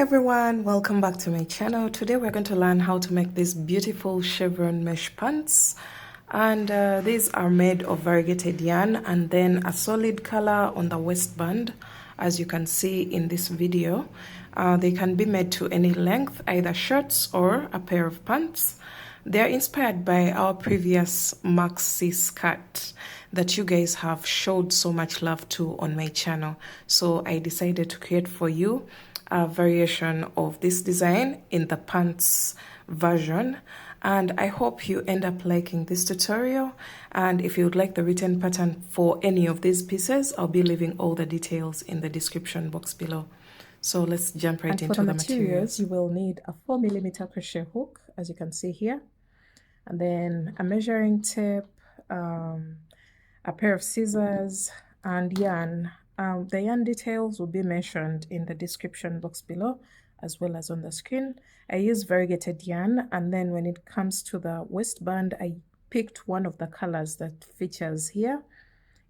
everyone, welcome back to my channel. Today we're going to learn how to make these beautiful chevron mesh pants, and these are made of variegated yarn and then a solid color on the waistband, as you can see in this video. They can be made to any length, either shorts or a pair of pants. They are inspired by our previous maxi skirt that you guys have showed so much love to on my channel, so I decided to create for you a variation of this design in the pants version, and I hope you end up liking this tutorial. And if you would like the written pattern for any of these pieces, I'll be leaving all the details in the description box below. So let's jump right into the materials. You will need a 4mm crochet hook, as you can see here, and then a measuring tape, a pair of scissors, and yarn. The yarn details will be mentioned in the description box below, as well as on the screen. I use variegated yarn, and then when it comes to the waistband, I picked one of the colors that features here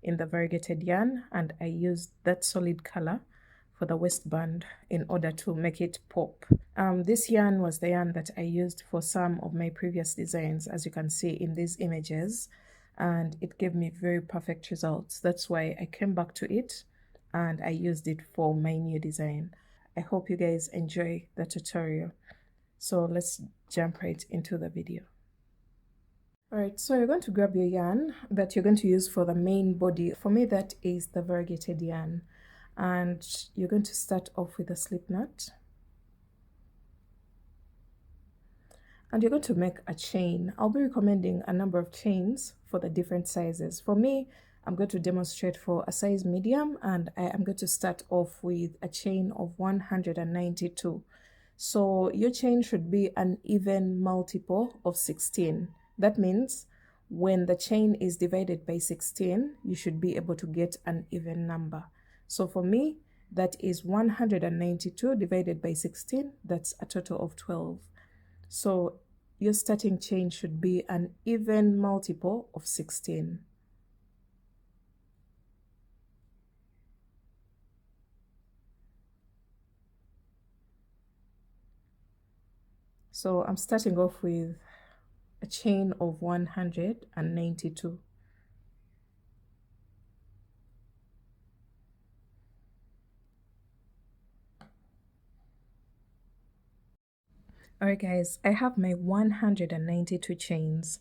in the variegated yarn, and I used that solid color for the waistband in order to make it pop. This yarn was the yarn that I used for some of my previous designs, as you can see in these images, and it gave me very perfect results. That's why I came back to it and I used it for my new design. I hope you guys enjoy the tutorial. So let's jump right into the video. Alright, so you're going to grab your yarn that you're going to use for the main body. For me, that is the variegated yarn. And you're going to start off with a slip knot. And you're going to make a chain. I'll be recommending a number of chains for the different sizes. For me, I'm going to demonstrate for a size medium, and I am going to start off with a chain of 192. So your chain should be an even multiple of 16. That means when the chain is divided by 16, you should be able to get an even number. So for me, that is 192 divided by 16. That's a total of 12. So your starting chain should be an even multiple of 16. So I'm starting off with a chain of 192. Alright guys, I have my 192 chains,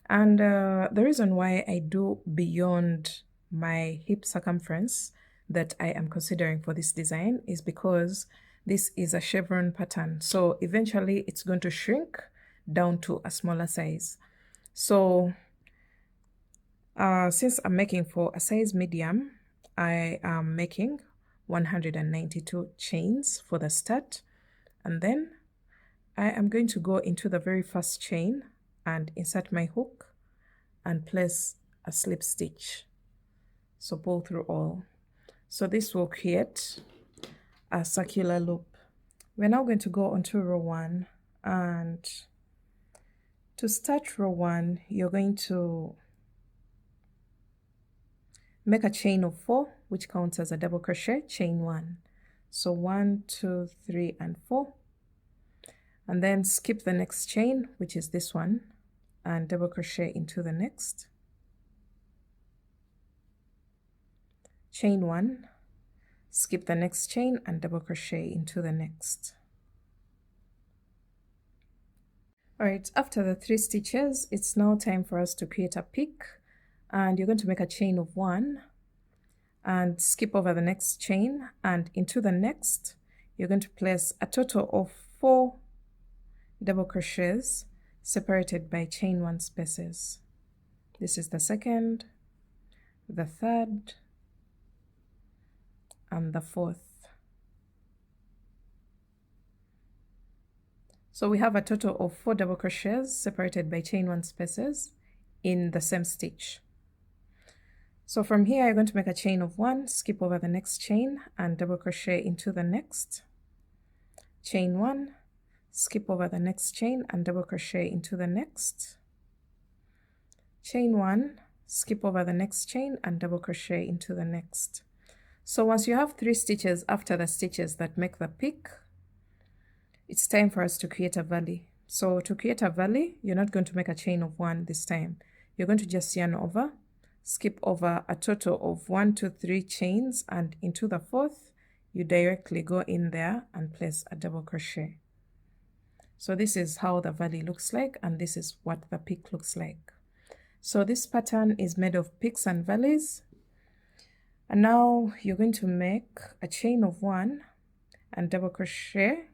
and the reason why I do beyond my hip circumference that I am considering for this design is because this is a chevron pattern, so eventually it's going to shrink down to a smaller size. So since I'm making for a size medium, I am making 192 chains for the start, and then I am going to go into the very first chain and insert my hook and place a slip stitch. So pull through all. So this will create a circular loop. We're now going to go onto row 1, and to start row 1, you're going to make a chain of 4, which counts as a double crochet, chain 1. So 1, 2, 3, and 4. And then skip the next chain, which is this one, and double crochet into the next. Chain 1, skip the next chain and double crochet into the next. Alright, after the 3 stitches, it's now time for us to create a peak, and you're going to make a chain of 1 and skip over the next chain, and into the next you're going to place a total of 4 double crochets separated by chain 1 spaces. This is the second, the third, and the fourth. So we have a total of 4 double crochets separated by chain 1 spaces in the same stitch. So from here you're going to make a chain of 1, skip over the next chain and double crochet into the next. Chain 1, skip over the next chain and double crochet into the next. Chain 1, skip over the next chain and double crochet into the next. So once you have 3 stitches after the stitches that make the peak, it's time for us to create a valley. So to create a valley, you're not going to make a chain of 1 this time. You're going to just yarn over, skip over a total of 1, 2, 3 chains, and into the 4th, you directly go in there and place a double crochet. So this is how the valley looks like, and this is what the peak looks like. So this pattern is made of peaks and valleys. And now you're going to make a chain of 1 and double crochet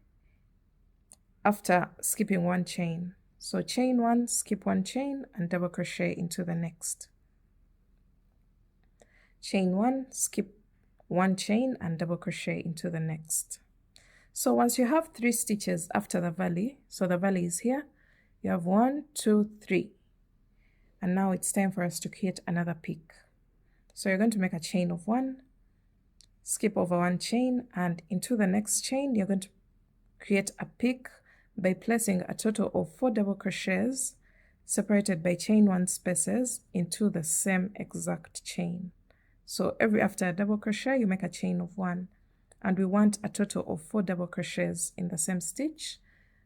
after skipping 1 chain. So chain 1, skip 1 chain, and double crochet into the next. Chain 1, skip 1 chain, and double crochet into the next. So once you have 3 stitches after the valley, so the valley is here, you have 1, 2, 3. And now it's time for us to create another peak. So you're going to make a chain of 1, skip over 1 chain, and into the next chain, you're going to create a peak by placing a total of 4 double crochets separated by chain 1 spaces into the same exact chain. So after a double crochet, you make a chain of 1, and we want a total of 4 double crochets in the same stitch,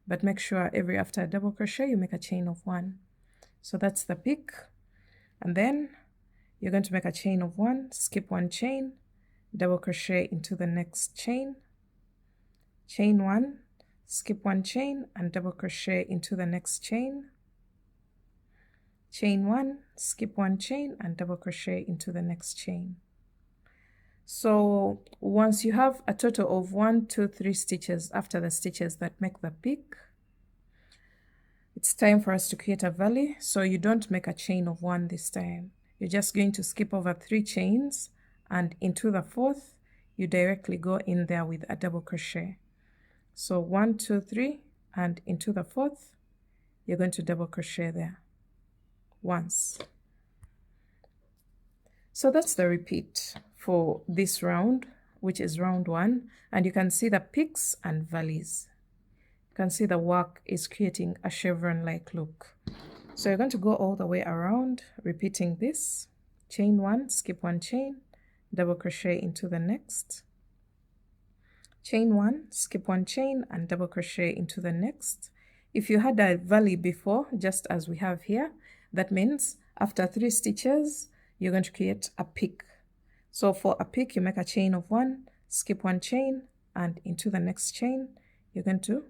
but make sure after a double crochet, you make a chain of 1. So that's the peak. And then you're going to make a chain of 1, skip 1 chain, double crochet into the next chain, chain 1, skip 1 chain, and double crochet into the next chain, chain 1, skip 1 chain, and double crochet into the next chain. So once you have a total of 1, 2, 3 stitches after the stitches that make the peak, it's time for us to create a valley. So you don't make a chain of 1 this time. You're just going to skip over 3 chains, and into the 4th, you directly go in there with a double crochet. So 1, 2, 3, and into the 4th, you're going to double crochet there once. So that's the repeat for this round, which is round 1, and you can see the peaks and valleys. You can see the work is creating a chevron-like look. So you're going to go all the way around, repeating this. Chain 1, skip 1 chain, double crochet into the next. Chain 1, skip 1 chain, and double crochet into the next. If you had a valley before, just as we have here, that means after 3 stitches, you're going to create a peak. So for a peak, you make a chain of 1, skip 1 chain, and into the next chain, you're going to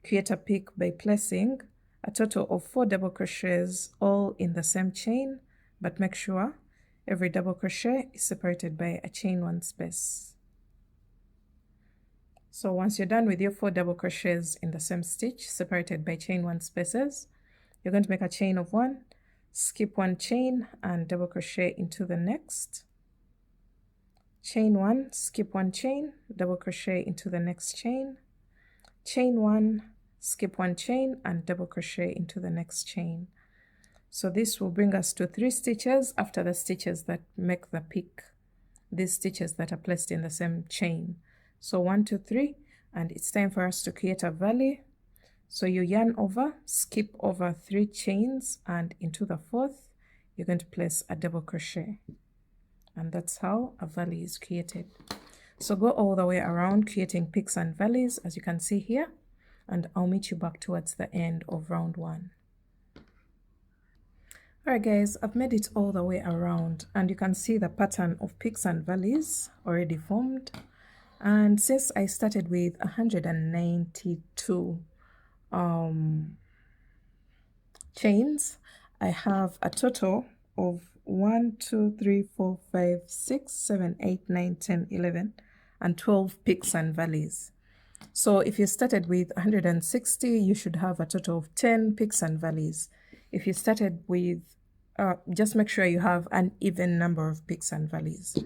create a peak by placing a total of 4 double crochets all in the same chain, but make sure every double crochet is separated by a chain 1 space. So once you're done with your 4 double crochets in the same stitch separated by chain 1 spaces, you're going to make a chain of 1, skip 1 chain, and double crochet into the next. Chain 1, skip 1 chain, double crochet into the next chain. Chain 1, skip 1 chain, and double crochet into the next chain. So this will bring us to 3 stitches after the stitches that make the peak, these stitches that are placed in the same chain. So 1, 2, 3, and it's time for us to create a valley. So you yarn over, skip over 3 chains, and into the 4th, you're going to place a double crochet. And that's how a valley is created. So go all the way around, creating peaks and valleys, as you can see here, and I'll meet you back towards the end of round 1. Alright guys, I've made it all the way around, and you can see the pattern of peaks and valleys already formed. And since I started with 192 chains, I have a total of 1, 2, 3, 4, 5, 6, 7, 8, 9, 10, 11, and 12 peaks and valleys. So if you started with 160, you should have a total of 10 peaks and valleys. If you started with, just make sure you have an even number of peaks and valleys.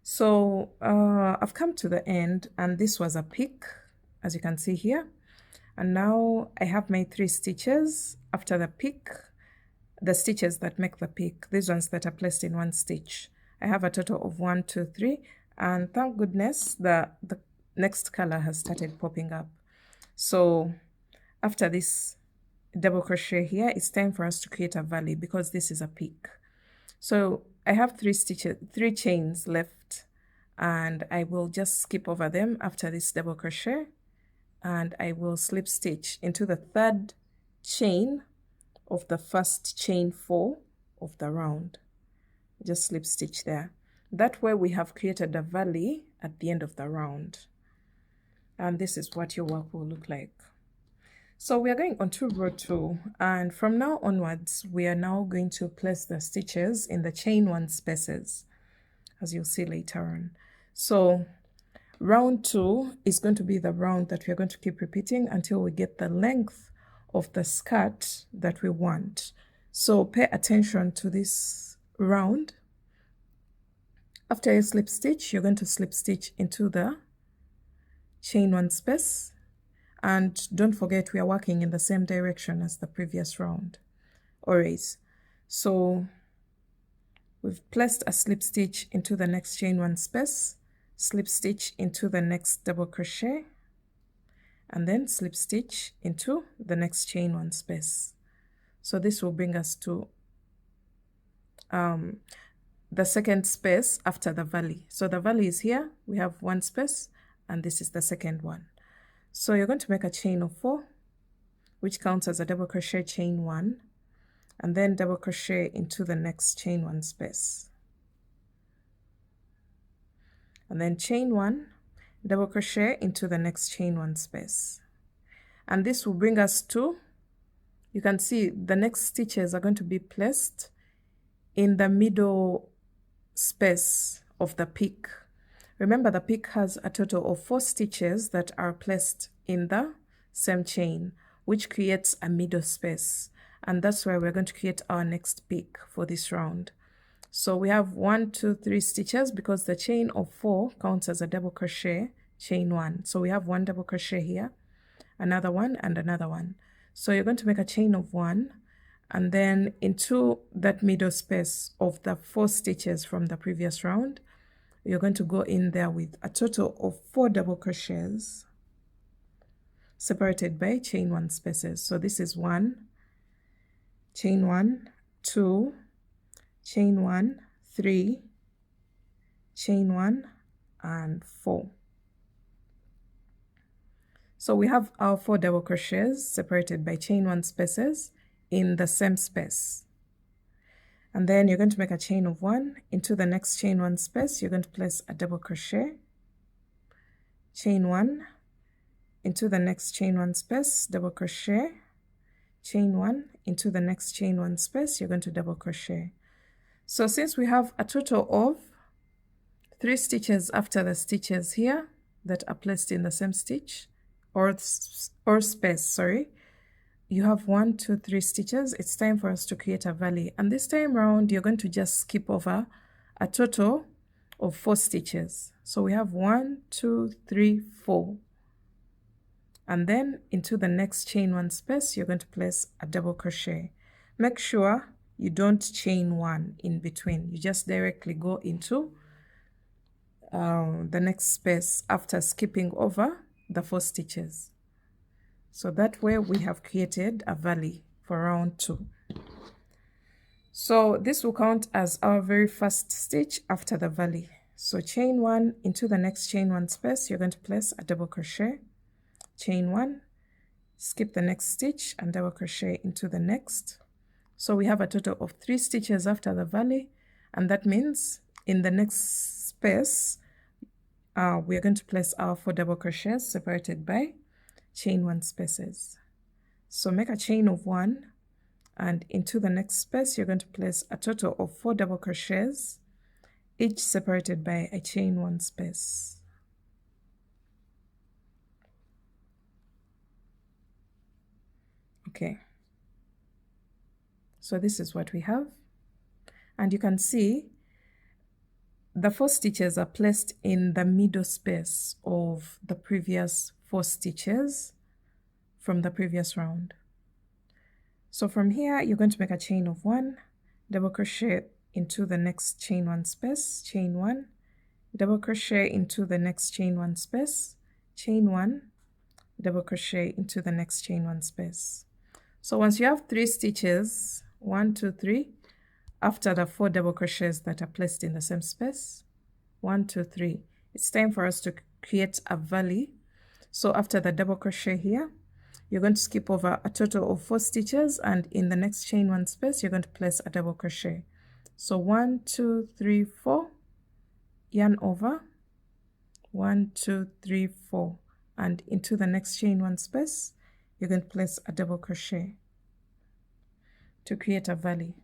So I've come to the end, and this was a peak, as you can see here. And now I have made 3 stitches after the peak, the stitches that make the peak, these ones that are placed in 1 stitch. I have a total of 1, 2, 3, and thank goodness the next color has started popping up. So after this double crochet here, it's time for us to create a valley because this is a peak. So I have 3 chains left, and I will just skip over them after this double crochet, and I will slip stitch into the third chain of the first chain 4 of the round. Just slip stitch there. That way we have created a valley at the end of the round, and this is what your work will look like. So we are going on to row 2, and from now onwards we are now going to place the stitches in the chain 1 spaces, as you'll see later on. So round 2 is going to be the round that we're going to keep repeating until we get the length of the skirt that we want. So pay attention to this round. After you slip stitch, you're going to slip stitch into the chain 1 space, and don't forget we are working in the same direction as the previous round always. So we've placed a slip stitch into the next chain 1 space, slip stitch into the next double crochet, and then slip stitch into the next chain 1 space. So this will bring us to the second space after the valley. So the valley is here, we have 1 space, and this is the second one. So you're going to make a chain of 4, which counts as a double crochet chain 1, and then double crochet into the next chain 1 space, and then chain 1, double crochet into the next chain 1 space. And this will bring us to, you can see the next stitches are going to be placed in the middle space of the peak. Remember, the peak has a total of 4 stitches that are placed in the same chain, which creates a middle space, and that's where we're going to create our next peak for this round. So we have 1, 2, 3 stitches because the chain of 4 counts as a double crochet chain 1. So we have 1 double crochet here, another one, and another one. So you're going to make a chain of 1, and then into that middle space of the 4 stitches from the previous round, you're going to go in there with a total of 4 double crochets separated by chain 1 spaces. So this is 1, chain 1, 2, chain 1, 3, chain 1, and 4. So we have our 4 double crochets separated by chain 1 spaces in the same space. And then you're going to make a chain of 1 into the next chain 1 space. You're going to place a double crochet, chain 1 into the next chain 1 space, double crochet, chain 1 into the next chain 1 space. You're going to double crochet. So since we have a total of 3 stitches after the stitches here that are placed in the same stitch or space, sorry, you have 1, 2, 3 stitches. It's time for us to create a valley, and this time round you're going to just skip over a total of 4 stitches. So we have 1, 2, 3, 4, and then into the next chain 1 space you're going to place a double crochet. Make sure you don't chain 1 in between, you just directly go into the next space after skipping over the 4 stitches. So that way we have created a valley for round 2. So this will count as our very first stitch after the valley. So chain 1 into the next chain 1 space, you're going to place a double crochet, chain 1, skip the next stitch and double crochet into the next. So we have a total of 3 stitches after the valley, and that means in the next space we are going to place our 4 double crochets separated by chain 1 spaces. So make a chain of 1, and into the next space you're going to place a total of 4 double crochets, each separated by a chain 1 space. Okay, so this is what we have, and you can see the 4 stitches are placed in the middle space of the previous 4 stitches from the previous round. So from here you're going to make a chain of 1, double crochet into the next chain 1 space, chain 1, double crochet into the next chain 1 space, chain 1, double crochet into the next chain 1 space. So once you have 3 stitches, 1, 2, 3, after the 4 double crochets that are placed in the same space, 1 2 3. It's time for us to create a valley. So after the double crochet here, you're going to skip over a total of 4 stitches, and in the next chain 1 space you're going to place a double crochet. So 1 2 3 4, yarn over, 1 2 3 4, and into the next chain 1 space you're going to place a double crochet to create a valley,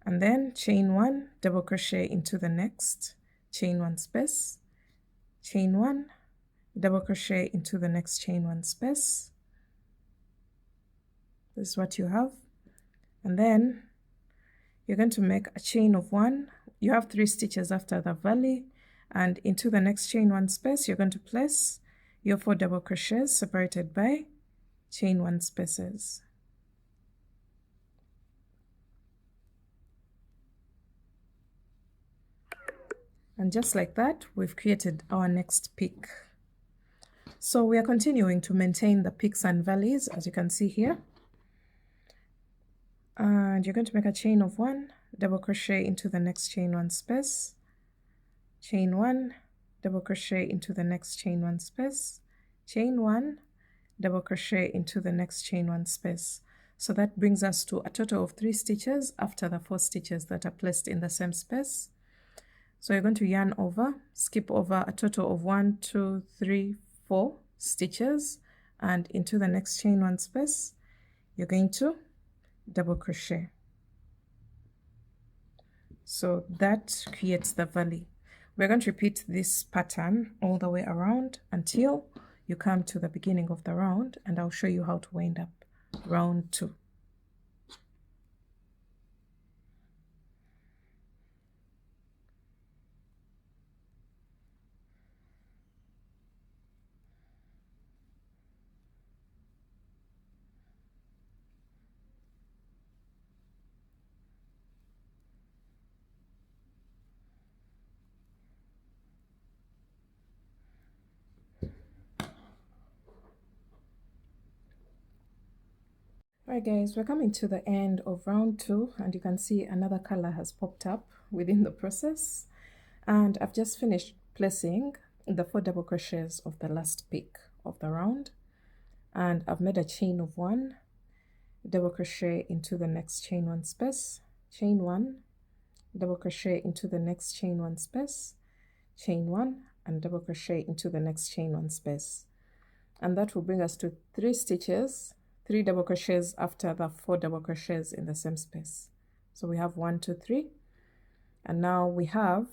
and then chain 1, double crochet into the next, chain 1 space, chain 1, double crochet into the next chain 1 space. This is what you have, and then you're going to make a chain of 1. You have 3 stitches after the valley, and into the next chain 1 space you're going to place your 4 double crochets separated by chain 1 spaces. And just like that, we've created our next peak. So we are continuing to maintain the peaks and valleys, as you can see here. And you're going to make a chain of 1, double crochet into the next chain 1 space, chain 1, double crochet into the next chain 1 space, chain 1, double crochet into the next chain 1 space. So that brings us to a total of 3 stitches after the 4 stitches that are placed in the same space. So you're going to yarn over, skip over a total of 1 2 3 4 stitches, and into the next chain 1 space you're going to double crochet. So that creates the valley. We're going to repeat this pattern all the way around until you come to the beginning of the round, and I'll show you how to wind up round 2. Alright guys, we're coming to the end of round 2, and you can see another color has popped up within the process, and I've just finished placing the 4 double crochets of the last peak of the round, and I've made a chain of 1, double crochet into the next chain 1 space, chain 1, double crochet into the next chain 1 space, chain 1, and double crochet into the next chain 1 space, and that will bring us to 3 stitches, 3 double crochets after the 4 double crochets in the same space. So we have 1 2 3, and now we have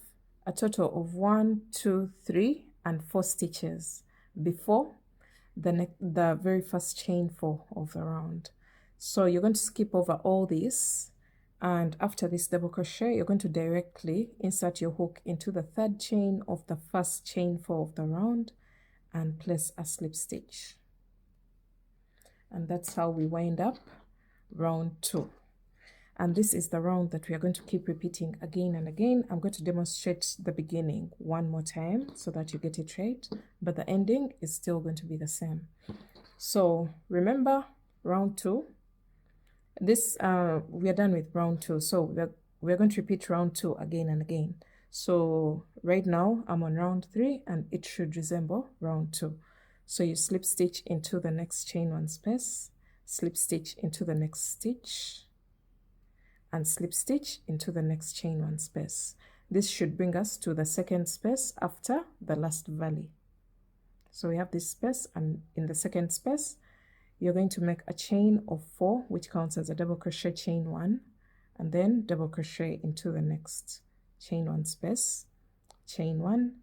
a total of 1 2 3 and 4 stitches before the very first chain 4 of the round. So you're going to skip over all this, and after this double crochet you're going to directly insert your hook into the 3rd chain of the first chain 4 of the round and place a slip stitch. And that's how we wind up round 2. And this is the round that we are going to keep repeating again and again. I'm going to demonstrate the beginning one more time so that you get it right, but the ending is still going to be the same. So remember round 2, this we are done with round 2, so we're going to repeat round 2 again and again. So right now I'm on round 3, and it should resemble round 2. So you slip stitch into the next chain 1 space, slip stitch into the next stitch, and slip stitch into the next chain 1 space. This should bring us to the 2nd space after the last valley. So we have this space, and in the 2nd space you're going to make a chain of 4, which counts as a double crochet chain 1, and then double crochet into the next chain 1 space, chain 1,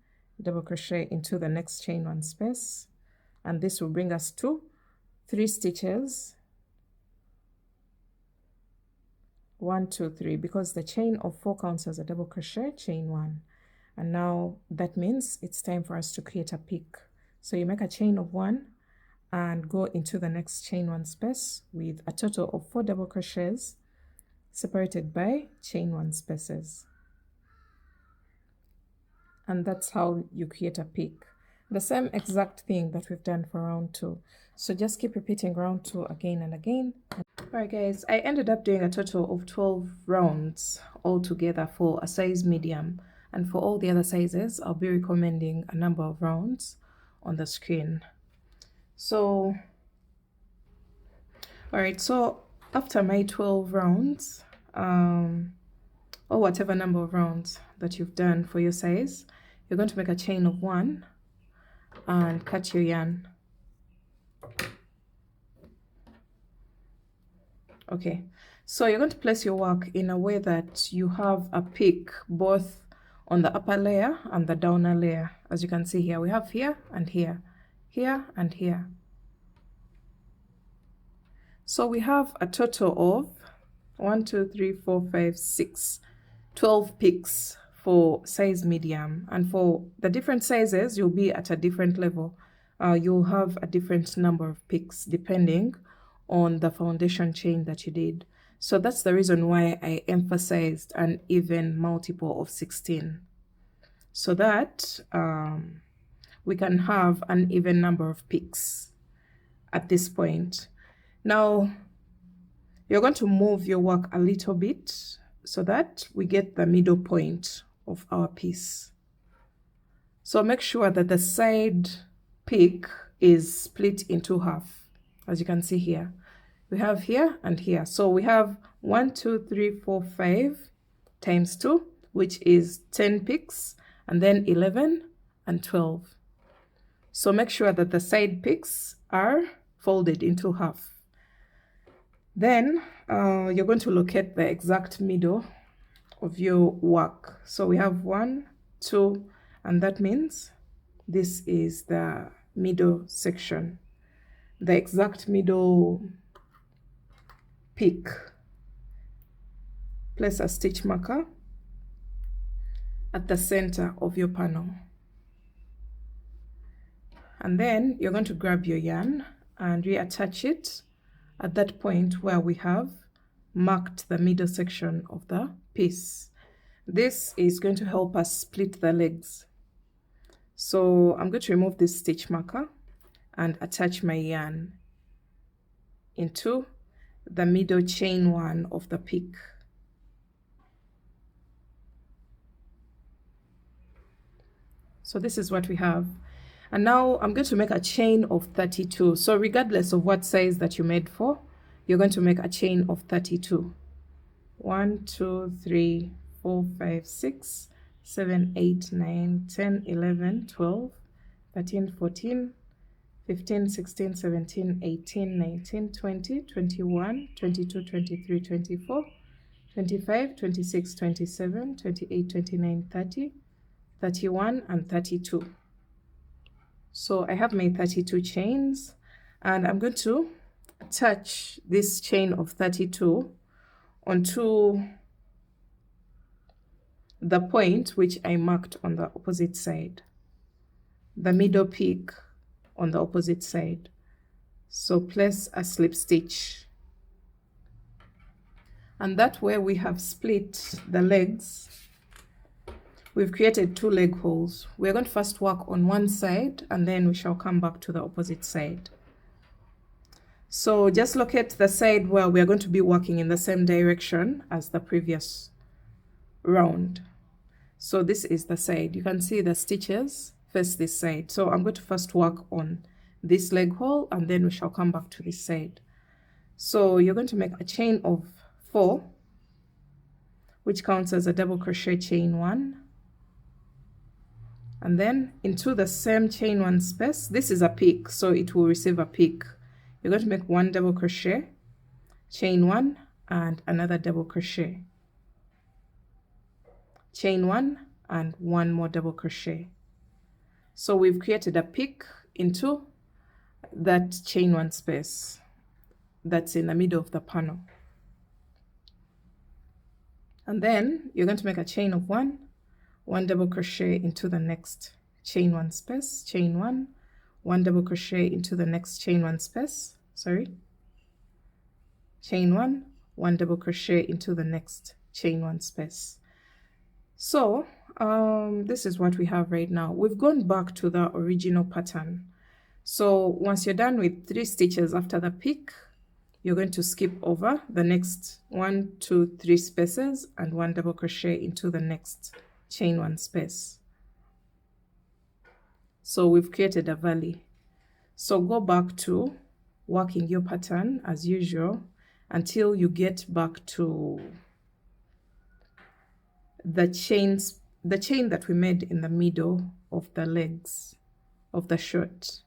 double crochet into the next chain 1 space, and this will bring us to 3 stitches, 1 2 3, because the chain of 4 counts as a double crochet chain 1. And now that means it's time for us to create a peak. So you make a chain of 1 and go into the next chain 1 space with a total of 4 double crochets separated by chain 1 spaces, and that's how you create a peak. The same exact thing that we've done for round 2. So just keep repeating round 2 again and again. Alright guys, I ended up doing a total of 12 rounds altogether for a size medium, and for all the other sizes I'll be recommending a number of rounds on the screen. So all right, so after my 12 rounds or whatever number of rounds that you've done for your size, you're going to make a chain of 1 and cut your yarn. Okay, so you're going to place your work in a way that you have a peak both on the upper layer and the downer layer. As you can see here, we have here and here, here and here. So we have a total of 1, 2, 3, 4, 5, 6, 12 peaks for size medium, and for the different sizes you'll be at a different level. You'll have a different number of peaks depending on the foundation chain that you did. So that's the reason why I emphasized an even multiple of 16, so that we can have an even number of peaks at this point. Now you're going to move your work a little bit so that we get the middle point of our piece. So make sure that the side peak is split into half. As you can see here, we have here and here. So we have 1, 2, 3, 4, 5 times 2, which is 10 peaks, and then 11 and 12. So make sure that the side peaks are folded into half. Then you're going to locate the exact middle of your work. So we have 1, 2, and that means this is the middle section, the exact middle peak. Place a stitch marker at the center of your panel, and then you're going to grab your yarn and reattach it at that point where we have marked the middle section of the piece. This is going to help us split the legs. So I'm going to remove this stitch marker and attach my yarn into the middle chain 1 of the peak. So this is what we have. And now I'm going to make a chain of 32. So regardless of what size that you made for, you're going to make a chain of 32. 1, 2, 3, 4, 5, 6, 7, 8, 9, 10, 11, 12, 13, 14, 15, 16, 17, 18, 19, 20, 21, 22, 23, 24, 25, 26, 27, 28, 29, 30, 31, and 32. So I have my 32 chains, and I'm going to attach this chain of 32 onto the point which I marked on the opposite side, the middle peak on the opposite side. So place a slip stitch, and that way we have split the legs. We've created 2 leg holes. We're going to first work on one side, and then we shall come back to the opposite side. So just locate the side where we are going to be working in the same direction as the previous round. So this is the side. You can see the stitches face this side. So I'm going to first work on this leg hole, and then we shall come back to this side. So you're going to make a chain of 4, which counts as a double crochet chain 1. And then into the same chain 1 space, this is a peak, so it will receive a peak. You're going to make 1 double crochet, chain 1, and another double crochet, chain 1, and 1 more double crochet. So we've created a peak into that chain 1 space that's in the middle of the panel. And then you're going to make a chain of 1, 1 double crochet into the next chain 1 space, chain 1, 1 double crochet into the next chain 1 space, chain 1, 1 double crochet into the next chain 1 space. So this is what we have right now. We've gone back to the original pattern. So once you're done with 3 stitches after the peak, you're going to skip over the next 1, 2, 3 spaces and 1 double crochet into the next chain 1 space. So we've created a valley. So go back to working your pattern as usual until you get back to the chain that we made in the middle of the legs of the shirt.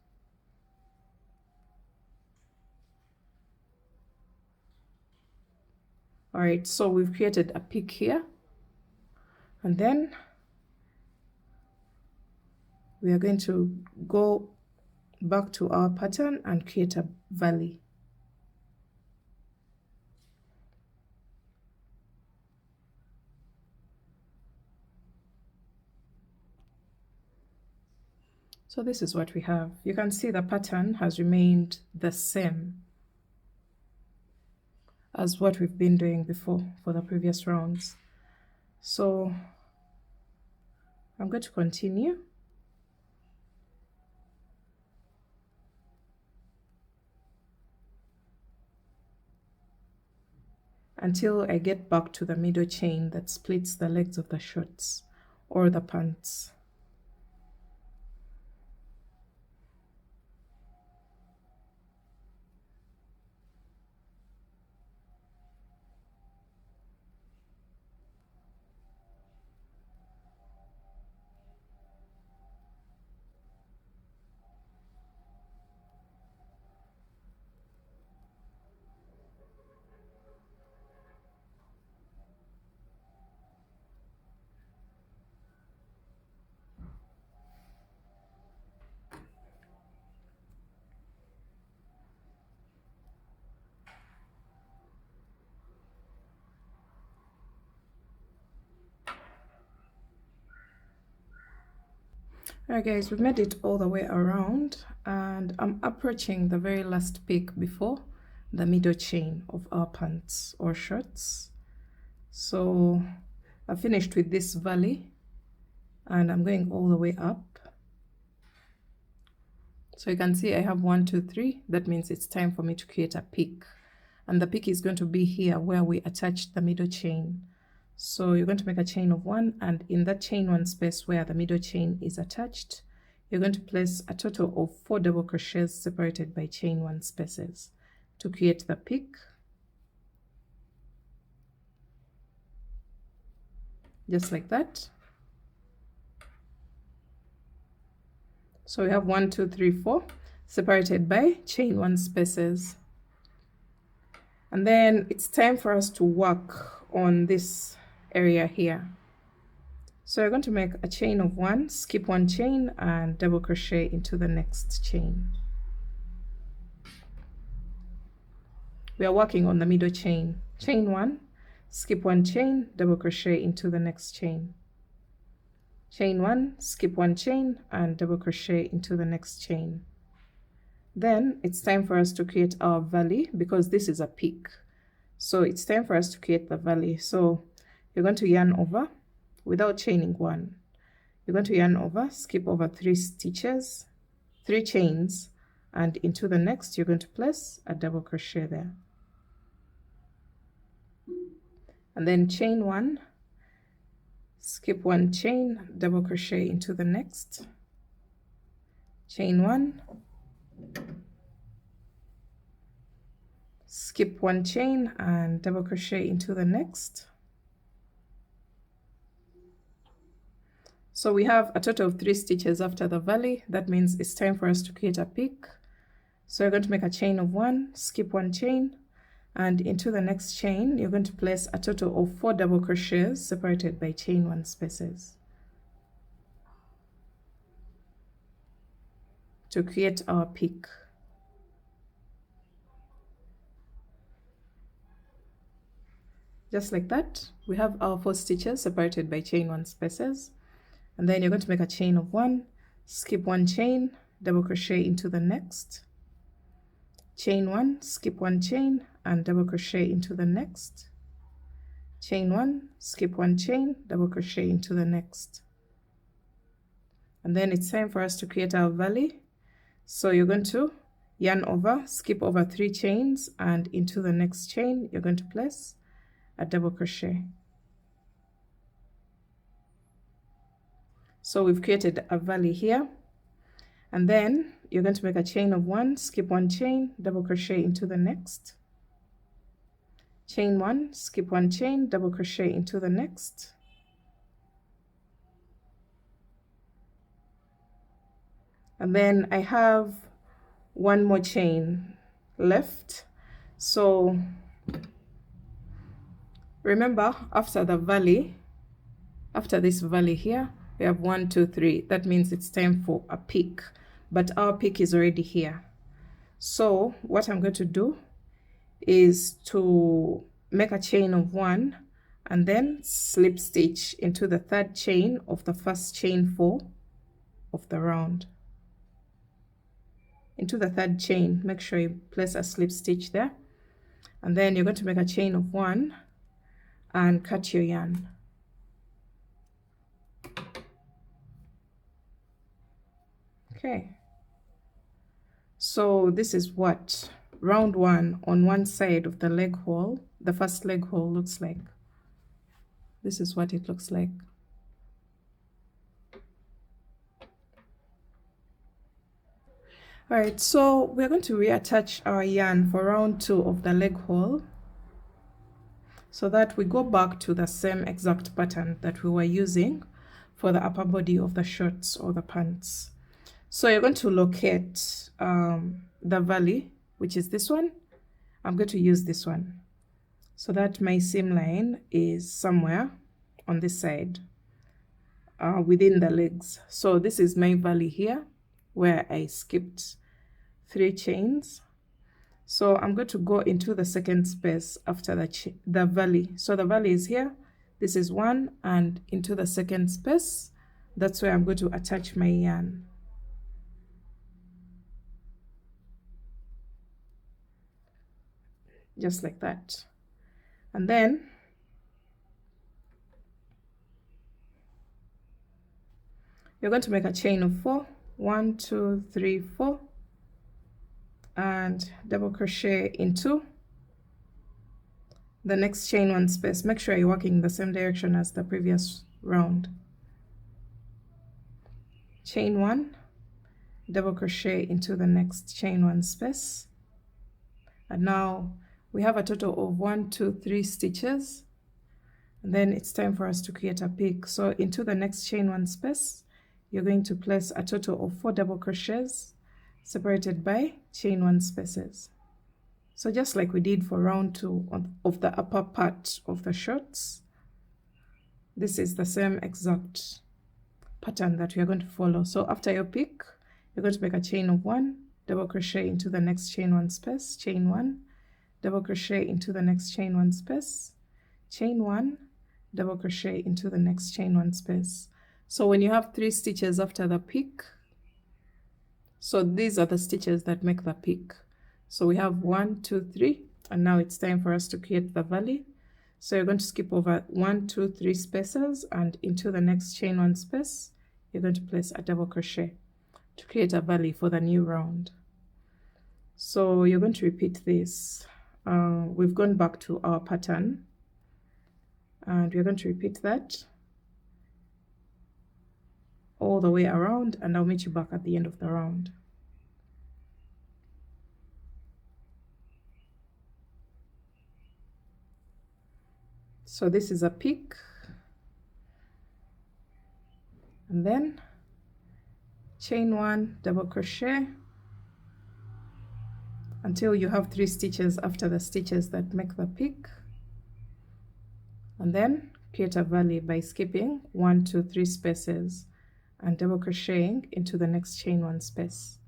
All right, so we've created a peak here, and then we are going to go back to our pattern and create a valley. So this is what we have. You can see the pattern has remained the same as what we've been doing before for the previous rounds. So I'm going to continue. Until I get back to the middle chain that splits the legs of the shorts or the pants. Alright guys, we've made it all the way around, and I'm approaching the very last peak before the middle chain of our pants or shorts. So I finished with this valley and I'm going all the way up. So you can see I have 1, 2, 3. That means it's time for me to create a peak, and the peak is going to be here where we attached the middle chain. So you're going to make a chain of 1, and in that chain 1 space where the middle chain is attached, you're going to place a total of 4 double crochets separated by chain 1 spaces to create the peak. Just like that. So we have 1, 2, 3, 4 separated by chain 1 spaces. And then it's time for us to work on this area here. So you're going to make a chain of 1, skip 1 chain and double crochet into the next chain. We are working on the middle chain. Chain 1, skip 1 chain, double crochet into the next chain. Chain 1, skip 1 chain and double crochet into the next chain. Then it's time for us to create our valley, because this is a peak. So it's time for us to create the valley. So you're going to yarn over without chaining 1. You're going to yarn over, skip over 3 stitches, 3 chains, and into the next you're going to place a double crochet there. And then chain 1, skip 1 chain, double crochet into the next. Chain 1, skip 1 chain and double crochet into the next. So we have a total of 3 stitches after the valley. That means it's time for us to create a peak. So you're going to make a chain of 1, skip 1 chain, and into the next chain you're going to place a total of 4 double crochets separated by chain 1 spaces to create our peak. Just like that, we have our 4 stitches separated by chain 1 spaces. And then you're going to make a chain of 1, skip 1 chain, double crochet into the next. Chain 1, skip 1 chain and double crochet into the next. Chain 1, skip 1 chain, double crochet into the next. And then it's time for us to create our valley. So you're going to yarn over, skip over 3 chains, and into the next chain you're going to place a double crochet. So we've created a valley here, and then you're going to make a chain of 1, skip 1 chain, double crochet into the next, chain 1, skip 1 chain, double crochet into the next, and then I have 1 more chain left. So remember, after the valley, after this valley here, we have 1, 2, 3. That means it's time for a peak, but our peak is already here. So what I'm going to do is to make a chain of 1 and then slip stitch into the 3rd chain of the first chain 4 of the round. Into the 3rd chain, make sure you place a slip stitch there, and then you're going to make a chain of 1 and cut your yarn. Okay, so this is what round 1 on one side of the leg hole, the first leg hole, looks like. This is what it looks like. All right, so we're going to reattach our yarn for round 2 of the leg hole, so that we go back to the same exact pattern that we were using for the upper body of the shorts or the pants. So you're going to locate the valley, which is this one. I'm going to use this one, so that my seam line is somewhere on this side within the legs. So this is my valley here, where I skipped 3 chains. So I'm going to go into the second space after the valley. So the valley is here, this is 1, and into the second space, that's where I'm going to attach my yarn. Just like that. And then you're going to make a chain of 4, 1, 2, 3, 4, and double crochet into the next chain 1 space. Make sure you're working in the same direction as the previous round. Chain 1, double crochet into the next chain 1 space, and now we have a total of 1, 2, 3 stitches, and then it's time for us to create a peak. So into the next chain 1 space, you're going to place a total of 4 double crochets separated by chain 1 spaces. So just like we did for round 2 of the upper part of the shorts, this is the same exact pattern that we are going to follow. So after your peak, you're going to make a chain of 1, double crochet into the next chain 1 space, chain 1, double crochet into the next chain 1 space, chain 1, double crochet into the next chain 1 space. So when you have 3 stitches after the peak, so these are the stitches that make the peak. So we have 1, 2, 3, and now it's time for us to create the valley. So you're going to skip over 1, 2, 3 spaces, and into the next chain 1 space, you're going to place a double crochet to create a valley for the new round. So you're going to repeat this. We've gone back to our pattern, and we're going to repeat that all the way around, and I'll meet you back at the end of the round. So this is a peak, and then chain 1, double crochet until you have 3 stitches after the stitches that make the peak, and then create a valley by skipping 1, 2, 3 spaces and double crocheting into the next chain 1 space.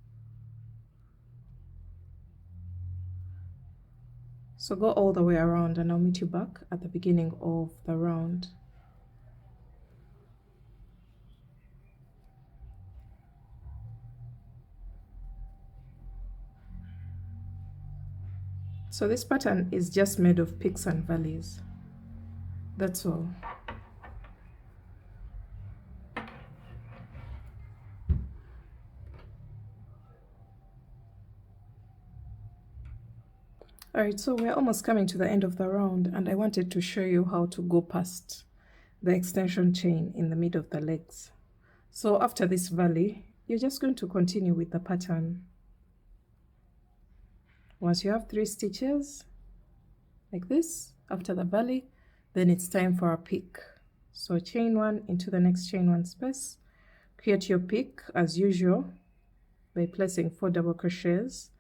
So go all the way around, and I'll meet you back at the beginning of the round. So this pattern is just made of peaks and valleys. That's all. Alright, so we're almost coming to the end of the round, and I wanted to show you how to go past the extension chain in the middle of the legs. So after this valley, you're just going to continue with the pattern. Once you have 3 stitches like this after the valley, then it's time for a peak. So chain 1 into the next chain 1 space, create your peak as usual by placing 4 double crochets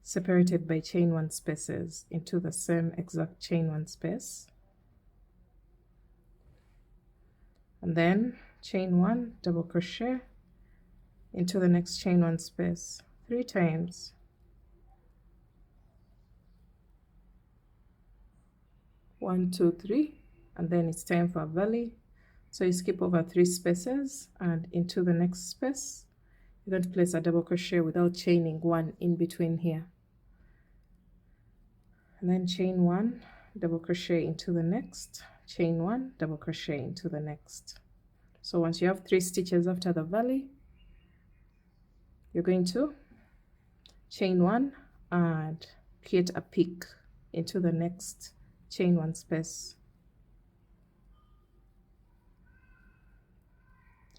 separated by chain 1 spaces into the same exact chain 1 space, and then chain 1 double crochet into the next chain 1 space 3 times. 1, 2, 3, and then it's time for a valley. So you skip over 3 spaces, and into the next space you're going to place a double crochet without chaining 1 in between here, and then chain 1 double crochet into the next, chain 1 double crochet into the next. So once you have 3 stitches after the valley, you're going to chain 1 and create a peak into the next chain 1 space.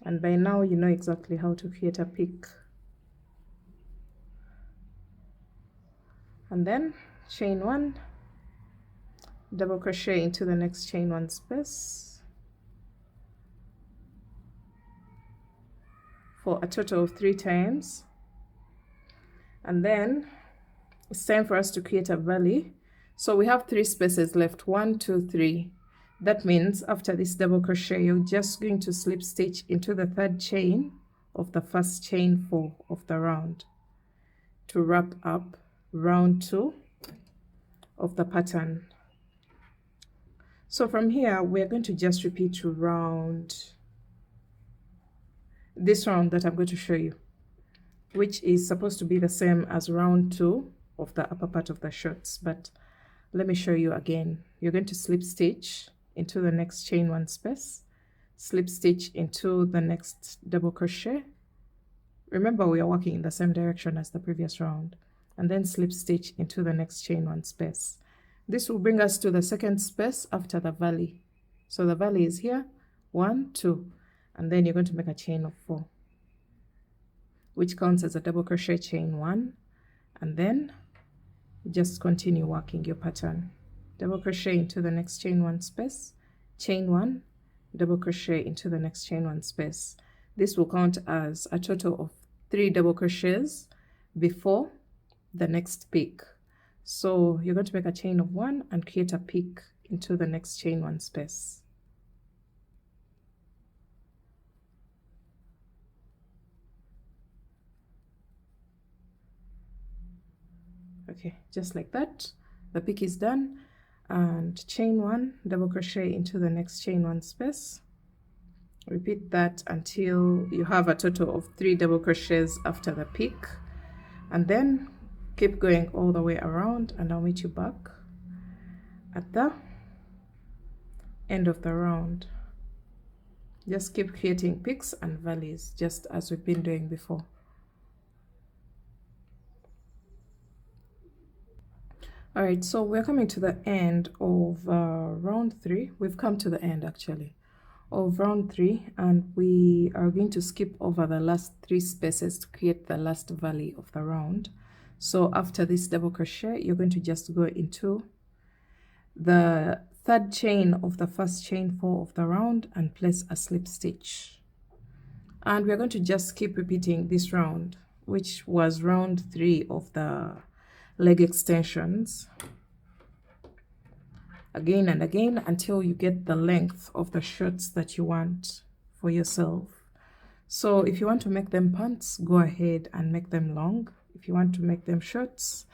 And by now you know exactly how to create a peak. And then chain 1 double crochet into the next chain 1 space for a total of 3 times. And then it's time for us to create a valley. So we have 3 spaces left, 1, 2, 3. That means after this double crochet, you're just going to slip stitch into the 3rd chain of the first chain 4 of the round to wrap up round 2 of the pattern. So from here, we're going to just repeat to this round that I'm going to show you, which is supposed to be the same as round 2 of the upper part of the shorts, but let me show you again. You're going to slip stitch into the next chain 1 space, slip stitch into the next double crochet. Remember, we are working in the same direction as the previous round, and then slip stitch into the next chain 1 space. This will bring us to the 2nd space after the valley. So the valley is here, 1, 2, and then you're going to make a chain of 4, which counts as a double crochet chain 1, and then just continue working your pattern. Double crochet into the next chain 1 space, chain 1, double crochet into the next chain 1 space. This will count as a total of 3 double crochets before the next peak. So you're going to make a chain of 1 and create a peak into the next chain 1 space. Okay, just like that, the peak is done, and chain 1 double crochet into the next chain 1 space. Repeat that until you have a total of 3 double crochets after the peak, and then keep going all the way around, and I'll meet you back at the end of the round. Just keep creating peaks and valleys just as we've been doing before. All right, so we're coming to the end of round 3. We've come to the end actually of round 3, and we are going to skip over the last 3 spaces to create the last valley of the round. So after this double crochet, you're going to just go into the 3rd chain of the first chain 4 of the round and place a slip stitch. And we're going to just keep repeating this round, which was round 3 of the leg extensions, again and again until you get the length of the shorts that you want for yourself. So if you want to make them pants, go ahead and make them long. If you want to make them shorts,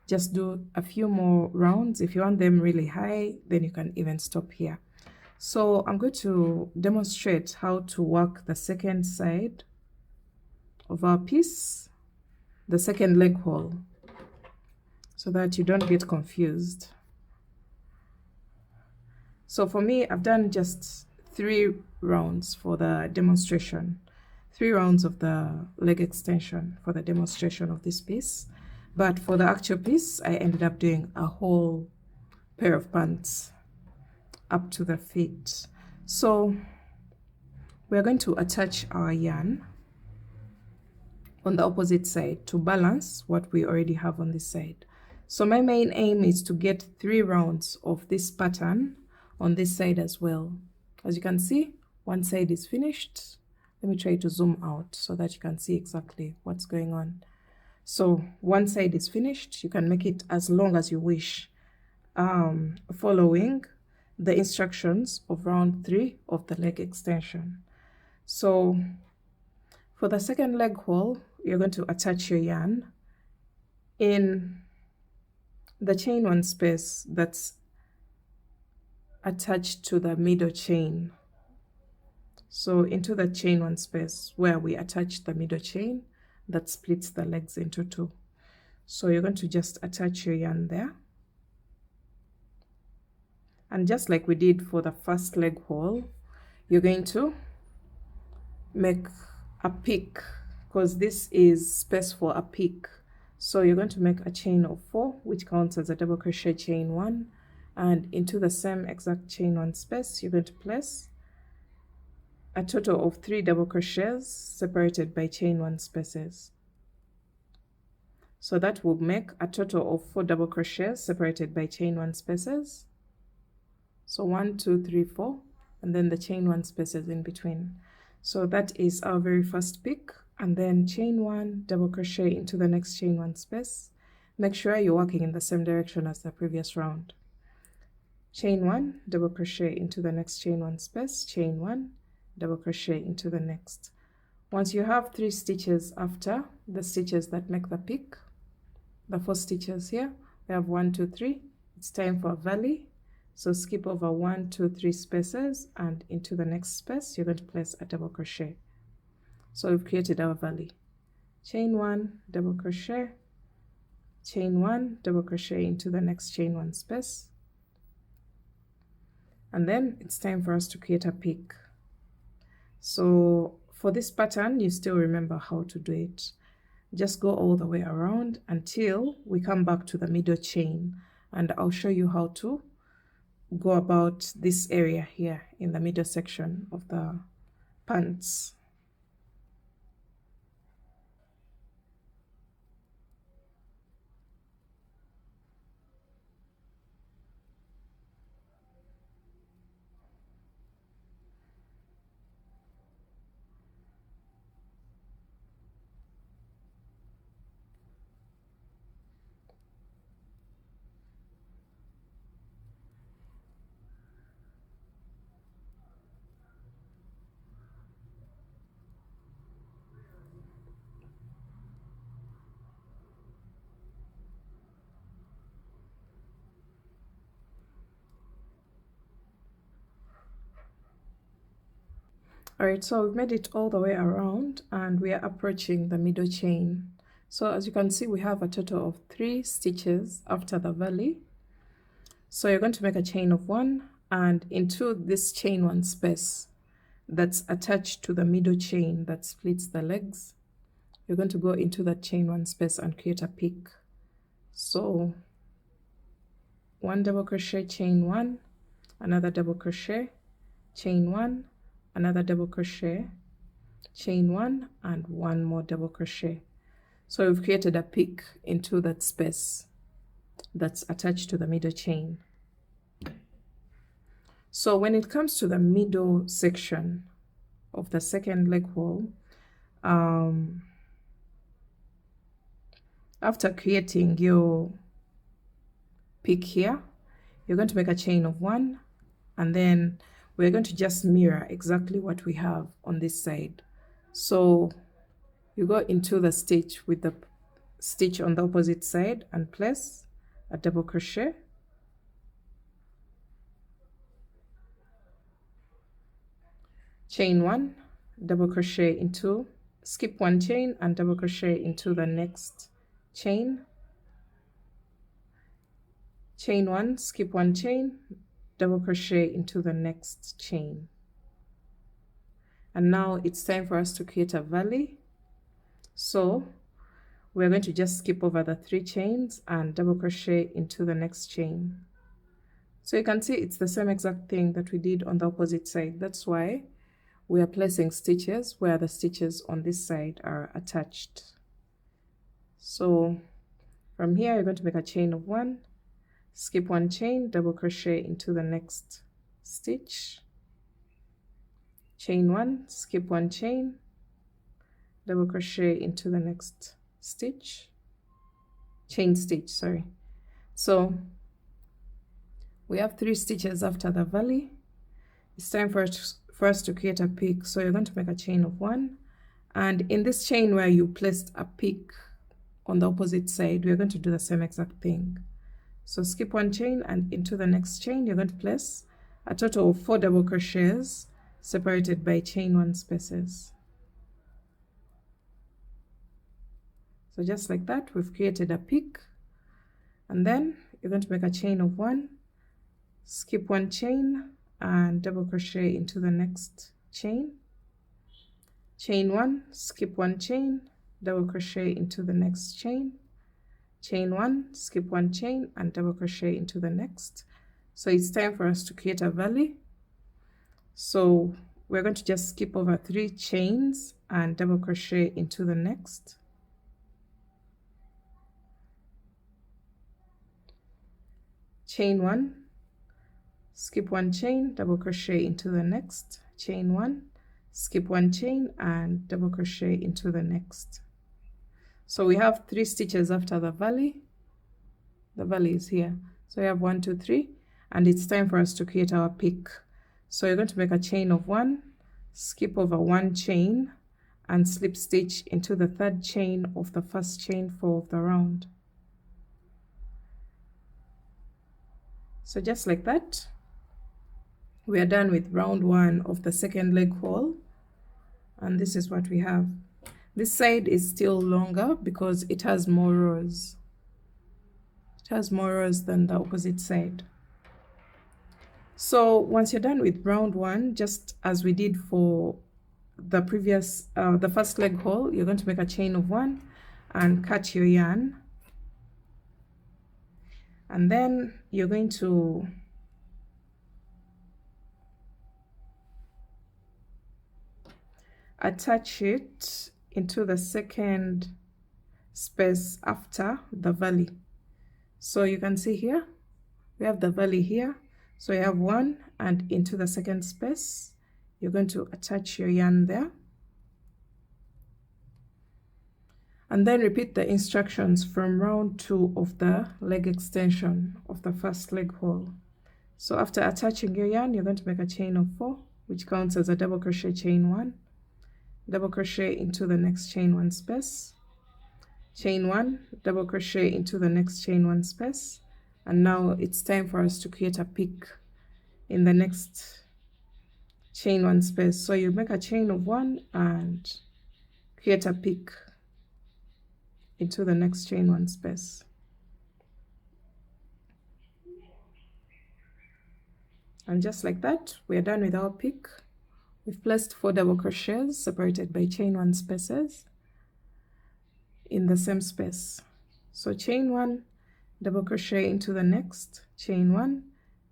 just do a few more rounds. If you want them really high, then you can even stop here. So I'm going to demonstrate how to work the 2nd side of our piece, the 2nd leg hole, so that you don't get confused. So for me, I've done just 3 rounds for the demonstration, 3 rounds of the leg extension for the demonstration of this piece. But for the actual piece, I ended up doing a whole pair of pants up to the feet. So we're going to attach our yarn on the opposite side to balance what we already have on this side. So my main aim is to get 3 rounds of this pattern on this side as well. As you can see, one side is finished. Let me try to zoom out so that you can see exactly what's going on. So one side is finished. You can make it as long as you wish, following the instructions of round 3 of the leg extension. So for the second leg hole, you're going to attach your yarn in the chain 1 space that's attached to the middle chain. So into the chain 1 space where we attach the middle chain that splits the legs into 2. So you're going to just attach your yarn there. And just like we did for the first leg hole, you're going to make a peak, because this is space for a peak. So you're going to make a chain of 4, which counts as a double crochet chain 1, and into the same exact chain 1 space you're going to place a total of 3 double crochets separated by chain 1 spaces. So that will make a total of 4 double crochets separated by chain 1 spaces. So 1, 2, 3, 4, and then the chain 1 spaces in between. So that is our very first peak, and then chain 1, double crochet into the next chain 1 space. Make sure you're working in the same direction as the previous round. Chain 1, double crochet into the next chain 1 space, chain 1, double crochet into the next. Once you have 3 stitches after the stitches that make the peak, the 4 stitches here, we have 1, 2, 3. It's time for a valley. So skip over 1, 2, 3 spaces, and into the next space you're going to place a double crochet. So we've created our valley. Chain 1, double crochet, chain 1, double crochet into the next chain 1 space, and then it's time for us to create a peak. So for this pattern, you still remember how to do it. Just go all the way around until we come back to the middle chain, and I'll show you how to go about this area here in the middle section of the pants. Alright, so we've made it all the way around and we are approaching the middle chain. So as you can see, we have a total of 3 stitches after the valley. So you're going to make a chain of 1, and into this chain 1 space that's attached to the middle chain that splits the legs, you're going to go into that chain 1 space and create a peak. So 1 double crochet, chain 1, another double crochet, chain 1, another double crochet, chain 1, and 1 more double crochet. So we've created a peak into that space that's attached to the middle chain. So when it comes to the middle section of the second leg hole, after creating your peak here, you're going to make a chain of 1, and then we're going to just mirror exactly what we have on this side. So you go into the stitch with the stitch on the opposite side and place a double crochet, chain 1, double crochet into, skip 1 chain and double crochet into the next chain, chain 1, skip 1 chain, double crochet into the next chain. And now it's time for us to create a valley. So we're going to just skip over the 3 chains and double crochet into the next chain. So you can see it's the same exact thing that we did on the opposite side. That's why we are placing stitches where the stitches on this side are attached. So from here you're going to make a chain of 1, skip 1 chain, double crochet into the next stitch, chain 1, skip 1 chain, double crochet into the next stitch, chain stitch, sorry. So we have 3 stitches after the valley. It's time for us to create a peak. So you're going to make a chain of 1, and in this chain where you placed a peak on the opposite side, we're going to do the same exact thing. So skip 1 chain, and into the next chain you're going to place a total of 4 double crochets separated by chain 1 spaces. So just like that, we've created a peak. And then you're going to make a chain of 1, skip 1 chain, and double crochet into the next chain, chain 1, skip 1 chain, double crochet into the next chain, chain 1, skip 1 chain, and double crochet into the next. So it's time for us to create a valley. So we're going to just skip over 3 chains and double crochet into the next, chain 1, skip 1 chain, double crochet into the next, chain 1, skip 1 chain, and double crochet into the next. So we have 3 stitches after the valley. The valley is here. So we have 1, 2, 3, and it's time for us to create our peak. So you're going to make a chain of 1, skip over 1 chain, and slip stitch into the 3rd chain of the 1st chain 4 of the round. So just like that, we are done with round 1 of the 2nd leg hole, and this is what we have. This side is still longer because it has more rows. It has more rows than the opposite side. So once you're done with round 1, just as we did for the previous, the 1st leg hole, you're going to make a chain of 1 and cut your yarn, and then you're going to attach it into the 2nd space after the valley. So you can see here we have the valley here, so you have 1, and into the 2nd space you're going to attach your yarn there, and then repeat the instructions from round 2 of the leg extension of the 1st leg hole. So after attaching your yarn, you're going to make a chain of 4, which counts as a double crochet chain 1, double crochet into the next chain 1 space, chain 1, double crochet into the next chain 1 space, and now it's time for us to create a peak in the next chain 1 space. So you make a chain of 1 and create a peak into the next chain 1 space. And just like that, we are done with our peak. We've placed 4 double crochets separated by chain 1 spaces in the same space. So chain 1, double crochet into the next, chain 1,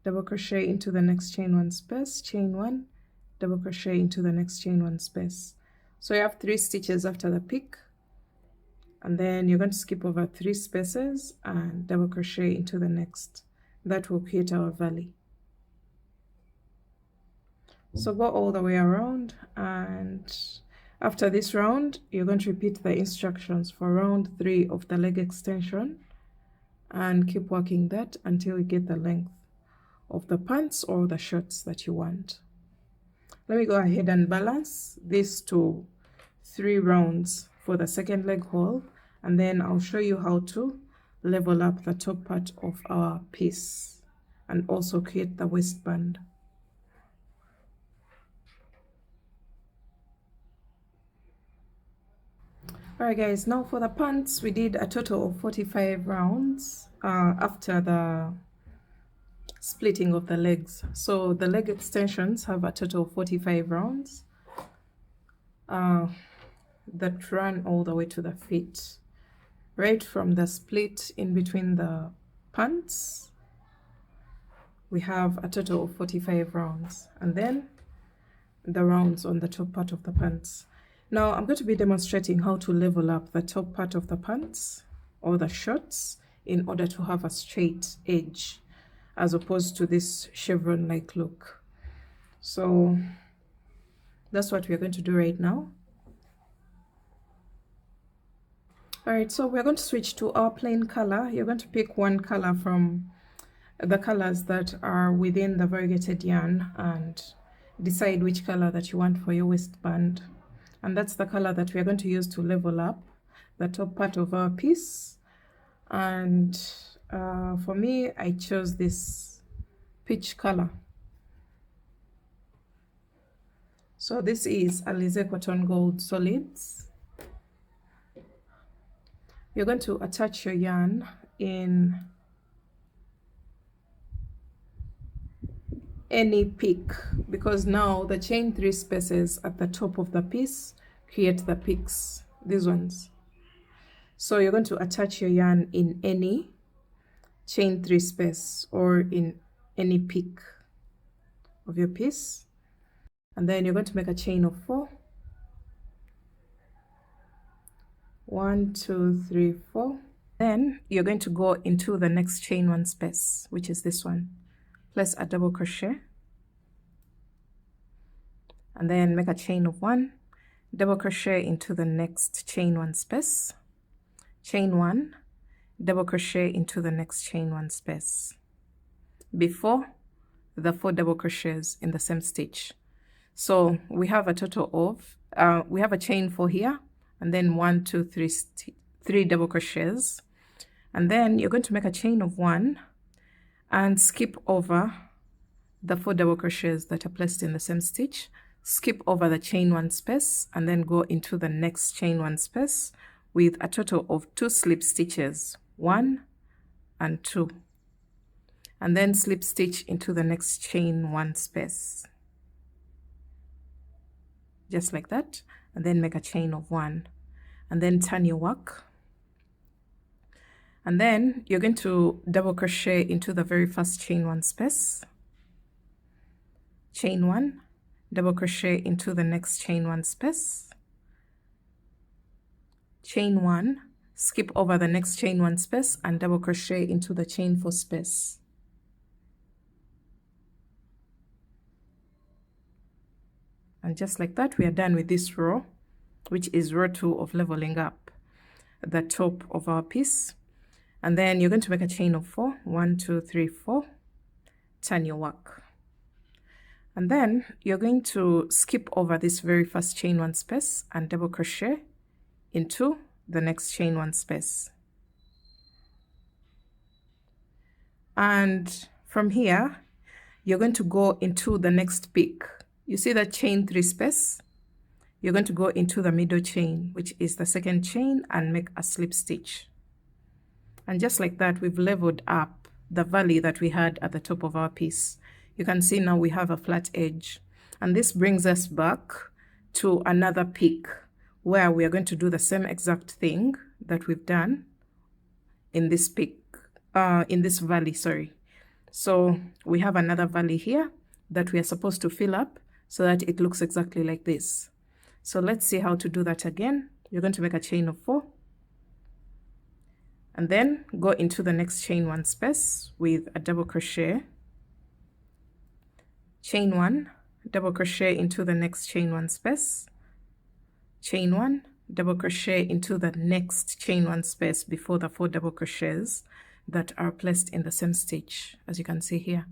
double crochet into the next chain 1 space, chain 1, double crochet into the next chain 1 space. So you have 3 stitches after the peak, and then you're going to skip over 3 spaces and double crochet into the next. That will create our valley. So go all the way around, and after this round you're going to repeat the instructions for round 3 of the leg extension and keep working that until you get the length of the pants or the shorts that you want. Let me go ahead and balance these to 3 rounds for the 2nd leg hole, and then I'll show you how to level up the top part of our piece and also create the waistband. Alright guys, now for the pants, we did a total of 45 rounds after the splitting of the legs. So the leg extensions have a total of 45 rounds that run all the way to the feet. Right from the split in between the pants, we have a total of 45 rounds. And then the rounds on the top part of the pants. Now I'm going to be demonstrating how to level up the top part of the pants or the shorts in order to have a straight edge as opposed to this chevron-like look. So that's what we're going to do right now. Alright, so we're going to switch to our plain color. You're going to pick one color from the colors that are within the variegated yarn and decide which color that you want for your waistband. And that's the color that we're going to use to level up the top part of our piece. And for me, I chose this peach color. So this is Alize Cotton Gold Solids. You're going to attach your yarn in any peak, because now the chain 3 spaces at the top of the piece create the peaks, these ones. So you're going to attach your yarn in any chain 3 space or in any peak of your piece, and then you're going to make a chain of 4. 1, 2, 3, 4. Then you're going to go into the next chain 1 space, which is this one. Place a double crochet and then make a chain of 1, double crochet into the next chain 1 space, chain 1, double crochet into the next chain 1 space before the 4 double crochets in the same stitch. So we have a total of we have a chain 4 here, and then 1, 2, 3 double crochets, and then you're going to make a chain of 1 and skip over the 4 double crochets that are placed in the same stitch, skip over the chain 1 space, and then go into the next chain 1 space with a total of 2 slip stitches, 1 and 2, and then slip stitch into the next chain 1 space, just like that, and then make a chain of 1, and then turn your work. And then you're going to double crochet into the very first chain 1 space, chain 1, double crochet into the next chain 1 space, chain 1, skip over the next chain 1 space and double crochet into the chain 4 space. And just like that, we are done with this row, which is row 2 of leveling up the top of our piece. And then you're going to make a chain of 4, 1, 2, 3, 4, turn your work. And then you're going to skip over this very first chain 1 space and double crochet into the next chain 1 space. And from here, you're going to go into the next peak. You see that chain 3 space? You're going to go into the middle chain, which is the second chain, and make a slip stitch. And just like that, we've leveled up the valley that we had at the top of our piece. You can see now we have a flat edge. And this brings us back to another peak where we are going to do the same exact thing that we've done in this peak, in this valley, sorry. So we have another valley here that we are supposed to fill up so that it looks exactly like this. So let's see how to do that again. You're going to make a chain of 4. And then go into the next chain 1 space with a double crochet, chain 1, double crochet into the next chain 1 space, chain 1, double crochet into the next chain 1 space before the 4 double crochets that are placed in the same stitch, as you can see here.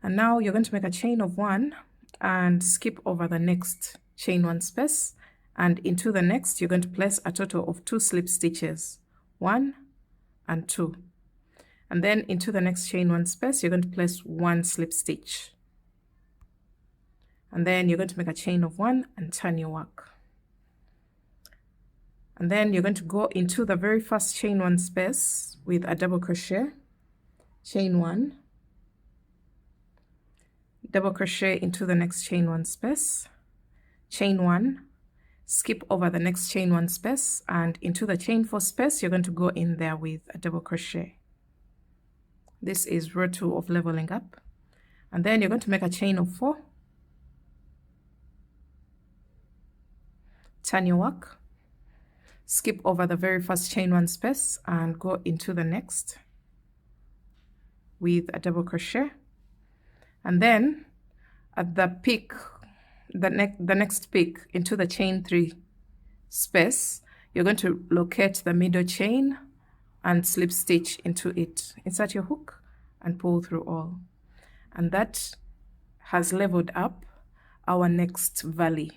And now you're going to make a chain of 1 and skip over the next chain 1 space, and into the next you're going to place a total of 2 slip stitches, 1 and 2, and then into the next chain 1 space you're going to place 1 slip stitch, and then you're going to make a chain of 1 and turn your work. And then you're going to go into the very first chain 1 space with a double crochet, chain 1, double crochet into the next chain 1 space, chain 1, skip over the next chain 1 space, and into the chain 4 space you're going to go in there with a double crochet. This is row 2 of leveling up. And then you're going to make a chain of 4, turn your work, skip over the very first chain 1 space and go into the next with a double crochet, and then at the peak, the next peak into the chain 3 space, you're going to locate the middle chain and slip stitch into it. Insert your hook and pull through all, and that has leveled up our next valley.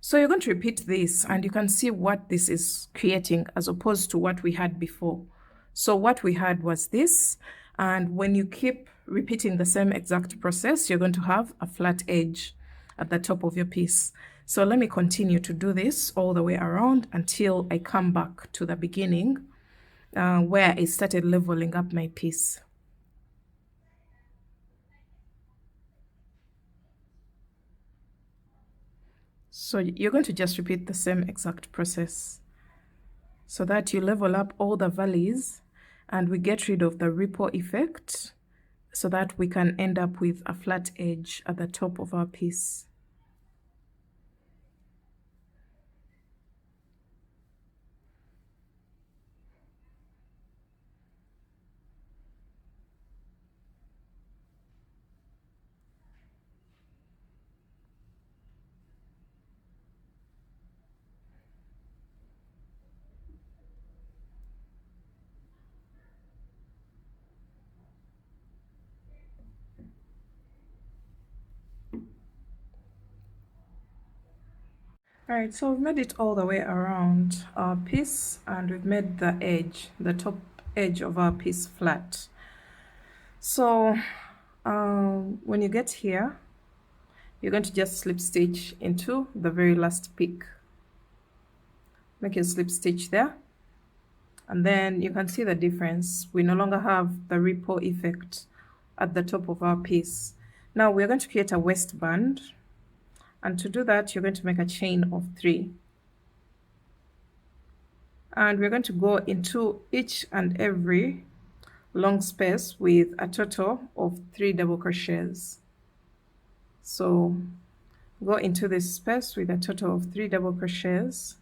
So you're going to repeat this, and you can see what this is creating as opposed to what we had before. So what we had was this, and when you keep repeating the same exact process, you're going to have a flat edge at the top of your piece. So let me continue to do this all the way around until I come back to the beginning where I started leveling up my piece. So you're going to just repeat the same exact process so that you level up all the valleys and we get rid of the ripple effect so that we can end up with a flat edge at the top of our piece. Alright, so we've made it all the way around our piece and we've made the edge, the top edge of our piece flat. So when you get here, you're going to just slip stitch into the very last peak. Make your slip stitch there, and then you can see the difference. We no longer have the ripple effect at the top of our piece. Now we're going to create a waistband, and to do that you're going to make a chain of 3, and we're going to go into each and every long space with a total of 3 double crochets. So go into this space with a total of 3 double crochets,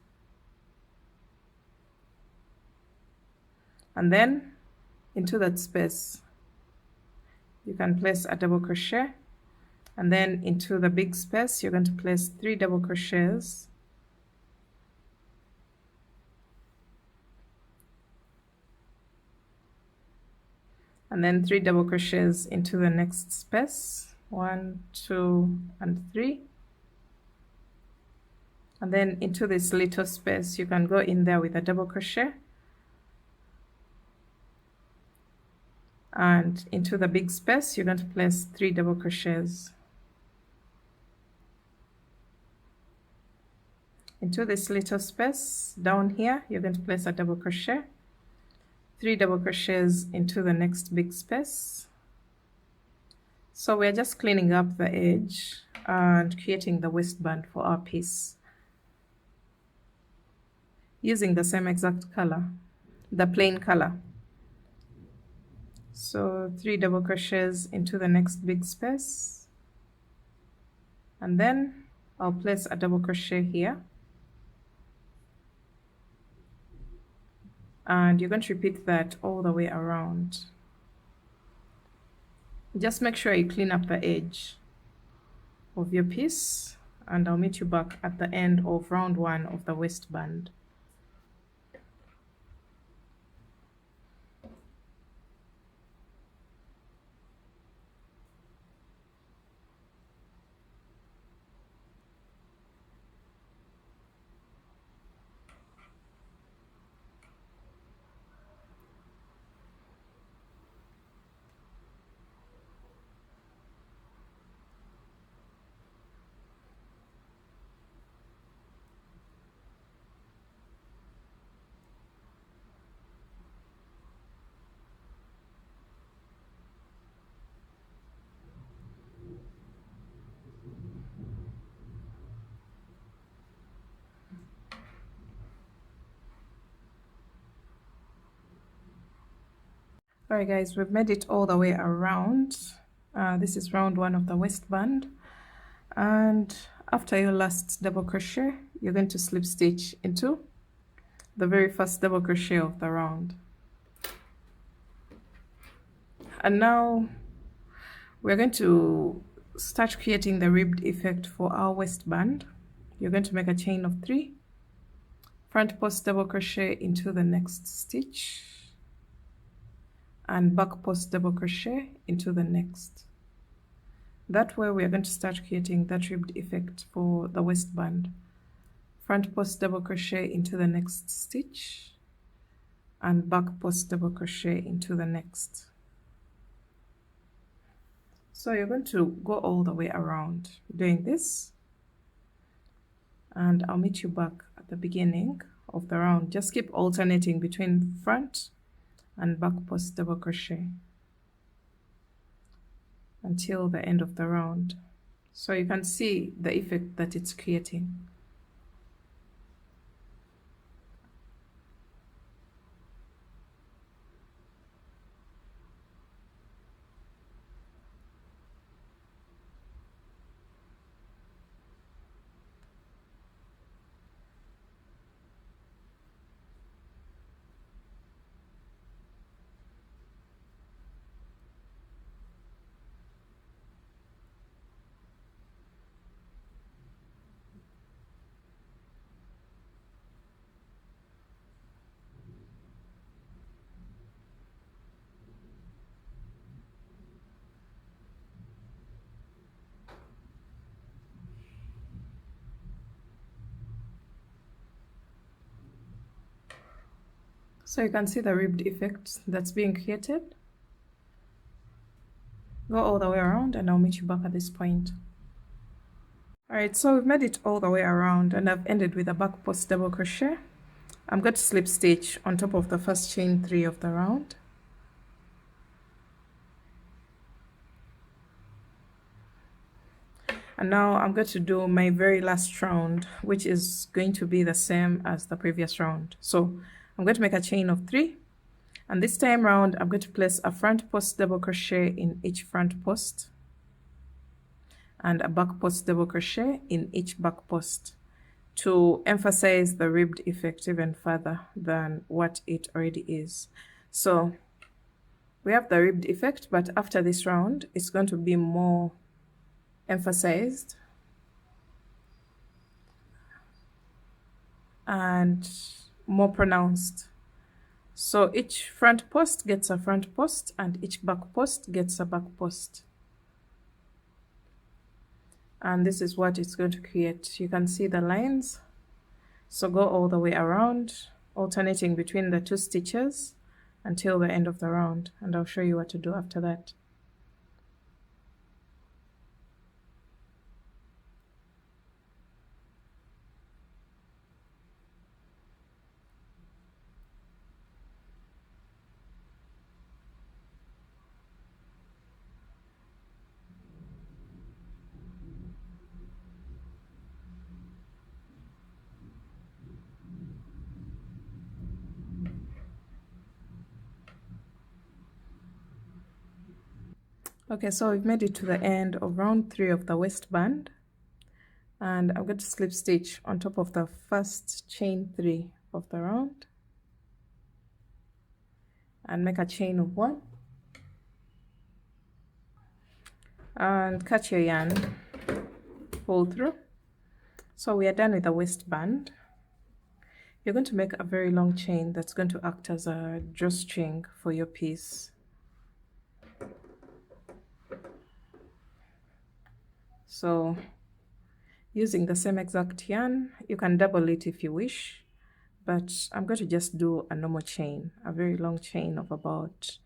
and then into that space you can place a double crochet, and then into the big space you're going to place 3 double crochets, and then 3 double crochets into the next space, 1, 2, and 3, and then into this little space you can go in there with a double crochet, and into the big space you're going to place 3 double crochets. Into this little space down here you're going to place a double crochet, 3 double crochets into the next big space. So we're just cleaning up the edge and creating the waistband for our piece using the same exact color, the plain color. So 3 double crochets into the next big space, and then I'll place a double crochet here, and you're going to repeat that all the way around. Just make sure you clean up the edge of your piece, and I'll meet you back at the end of round 1 of the waistband. Alright guys, we've made it all the way around. This is round 1 of the waistband, and after your last double crochet you're going to slip stitch into the very first double crochet of the round. And now we're going to start creating the ribbed effect for our waistband. You're going to make a chain of 3, front post double crochet into the next stitch, and back post double crochet into the next. That way we are going to start creating that ribbed effect for the waistband. Front post double crochet into the next stitch, and back post double crochet into the next. So you're going to go all the way around doing this, and I'll meet you back at the beginning of the round. Just keep alternating between front and back post double crochet until the end of the round, so you can see the effect that it's creating. So you can see the ribbed effect that's being created. Go all the way around and I'll meet you back at this point. Alright, so we've made it all the way around and I've ended with a back post double crochet. I'm going to slip stitch on top of the first chain 3 of the round. And now I'm going to do my very last round, which is going to be the same as the previous round. So I'm going to make a chain of 3, and this time round I'm going to place a front post double crochet in each front post and a back post double crochet in each back post to emphasize the ribbed effect even further than what it already is. So we have the ribbed effect, but after this round it's going to be more emphasized and more pronounced. So each front post gets a front post and each back post gets a back post, and this is what it's going to create. You can see the lines, so go all the way around, alternating between the 2 stitches until the end of the round, and I'll show you what to do after that. Okay, so we've made it to the end of round 3 of the waistband, and I'm going to slip stitch on top of the first chain 3 of the round and make a chain of 1 and cut your yarn, pull through. So we are done with the waistband. You're going to make a very long chain that's going to act as a drawstring for your piece. So using the same exact yarn, you can double it if you wish, but I'm going to just do a normal chain, a very long chain of about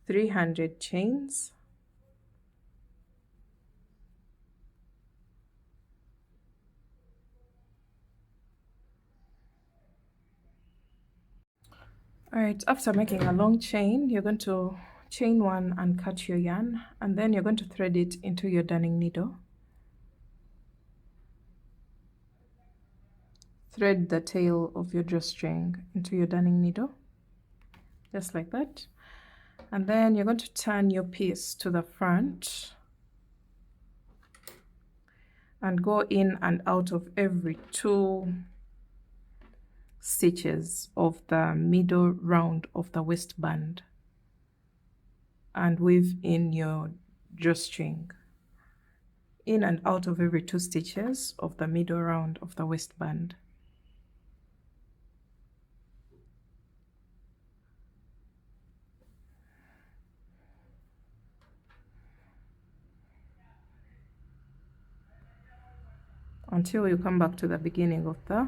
300 chains. Alright, after making a long chain, you're going to chain 1 and cut your yarn, and then you're going to thread it into your darning needle. Thread the tail of your drawstring into your darning needle, just like that. And then you're going to turn your piece to the front, and go in and out of every 2 stitches of the middle round of the waistband and weave in your drawstring, in and out of every 2 stitches of the middle round of the waistband. Until you come back to the beginning of the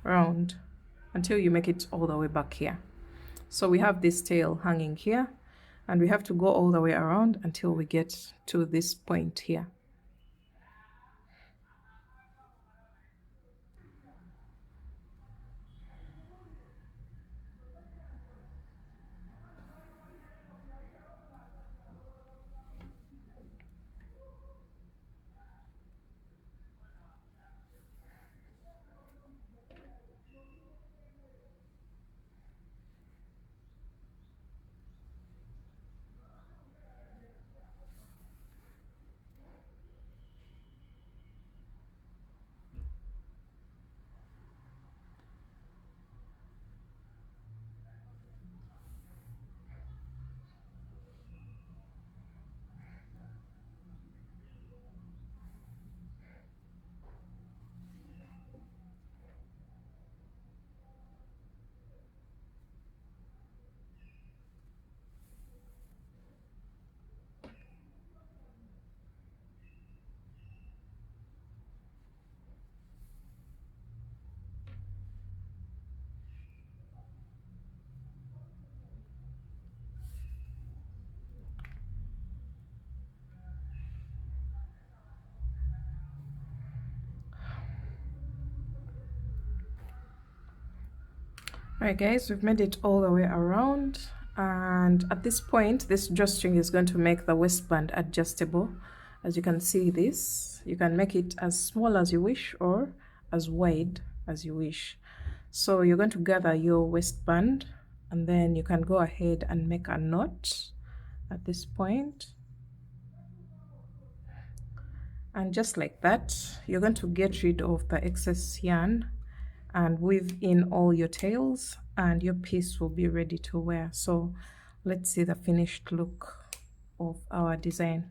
round, until you make it all the way back here. So we have this tail hanging here, and we have to go all the way around until we get to this point here. Alright guys, we've made it all the way around, and at this point this drawstring is going to make the waistband adjustable. As you can see, this you can make it as small as you wish or as wide as you wish. So you're going to gather your waistband, and then you can go ahead and make a knot at this point. And just like that, you're going to get rid of the excess yarn and weave in all your tails, and your piece will be ready to wear. So let's see the finished look of our design.